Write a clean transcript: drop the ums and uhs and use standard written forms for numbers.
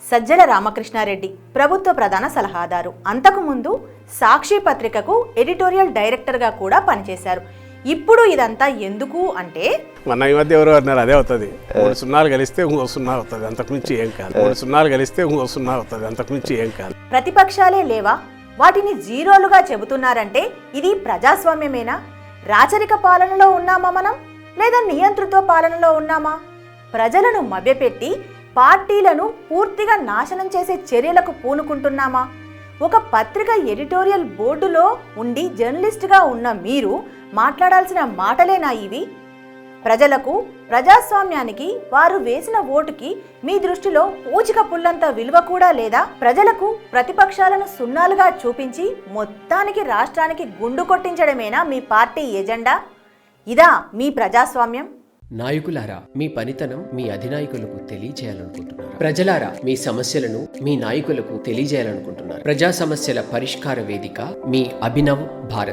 సజ్జల రామకృష్ణారెడ్డి ప్రభుత్వ ప్రధాన సలహాదారు. అంతకుముందు సాక్షి పత్రికకు ఎడిటోరియల్ డైరెక్టర్గా కూడా పనిచేశారు. ఇప్పుడు ఇదంతా ఎందుకు అంటే, మన ఈ మధ్య ఎవరు అన్నారు అదే అవుతుంది, 3 సున్నాలు కలిస్తే 0 అవుతుంది, అంతకుమించి ఏం కాదు. 3 సున్నాలు కలిస్తే 0 అవుతుంది, అంతకుమించి ఏం కాదు. ప్రతిపక్షాలే లేవా, వాటిని జీరోలుగా చెబుతున్నారంటే ఇది ప్రజాస్వామ్యమేనా? రాచరిక పాలనలో ఉన్నామా మనం, లేదా నియంతృత్వ పాలనలో ఉన్నామా? ప్రజలను మభ్యపెట్టి పార్టీలను పూర్తిగా నాశనం చేసే చర్యలకు పూనుకుంటున్నామా? ఒక పత్రిక ఎడిటోరియల్ బోర్డులో ఉండి జర్నలిస్ట్గా ఉన్న మీరు మాట్లాడాల్సిన మాటలేనా ఇవి? ప్రజలకు, ప్రజాస్వామ్యానికి వారు వేసిన ఓటుకి మీ దృష్టిలో పూచిక పుల్లంత విలువ కూడా లేదా? ప్రజలకు ప్రతిపక్షాలను సున్నాలుగా చూపించి మొత్తానికి రాష్ట్రానికి గుండు కొట్టించడమేనా మీ పార్టీ ఎజెండా? ఇదా మీ ప్రజాస్వామ్యం? నాయకులారా, మీ పనితనం మీ అధినాయకులకు తెలియజేయాలనుకుంటున్నారు. ప్రజలారా, మీ సమస్యలను మీ నాయకులకు తెలియజేయాలనుకుంటున్నారు. ప్రజా సమస్యల పరిష్కార వేదిక మీ అభినవ్ భారత్.